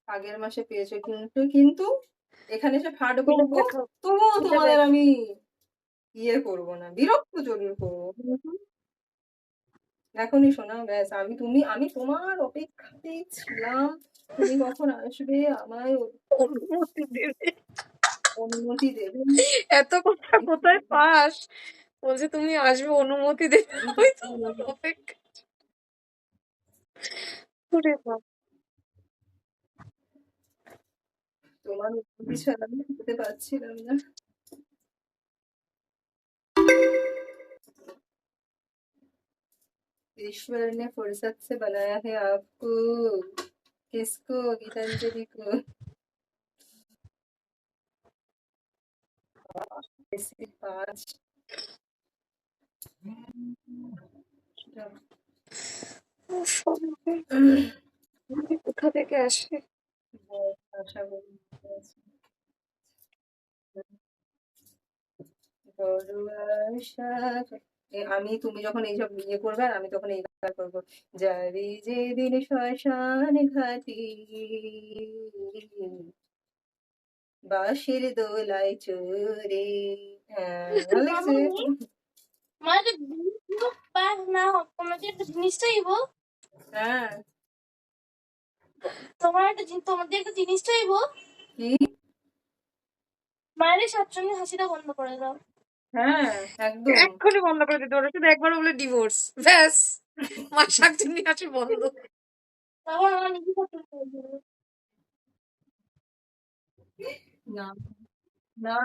আগের মাসে পেয়েছো, কিন্তু কিন্তু এখানে এসে ফাট করবো, দেখো তবুও এটা তোমাদের দেখো। আমি ইয়ে করবো না, বিরক্ত জড়িয়ে করবো। এখনই শোনা, ব্যাস আমি তোমার অপেক্ষাতেই ছিলাম, তুমি কখন আসবে আমায় অনুমতি দেবে? অনুমতি দেবে। এত কথা কোথায় পাস? বলছে তুমি আসবে, অনুমতি দেবে, আমি তোমার অপেক্ষা। ওরে বাবা। তোমার অনুমতি ছাড়া আমি যেতে পারছিলাম না। ईश्वर ने फुर्सत से बनाया है आपको। किसको? गीतांजलि को। इसके पास উফ, কোথা থেকে আসে? बहुत आशा कরি। বড় আশা আমি তুমি যখন এইসব ইয়ে করবে আর আমি তখন এই গান করবো, যাবি যেদিন শ্মশান ঘাটি, বাঁশির দোলায় চড়ে। হ্যাঁ, ভালো লেগেছে। মা একটা জিনিস দিবো? না, তোমাকে একটা জিনিস চাইবো। হ্যাঁ, তোমাদের একটা জিনিস চাইবো। কি? মায়ের সাতচন্নি হাসিটা বন্ধ করে দাও। হ্যাঁ, একদম। এক্ষুনি বন্ধ করে দিতে ওরা, শুধু একবার বলে ডিভোর্স, ব্যাস মার শাকচুন্নি আছে বন্ধ। তখন আমার নিজে সাতচন্নি হয়ে যাবে। না, না,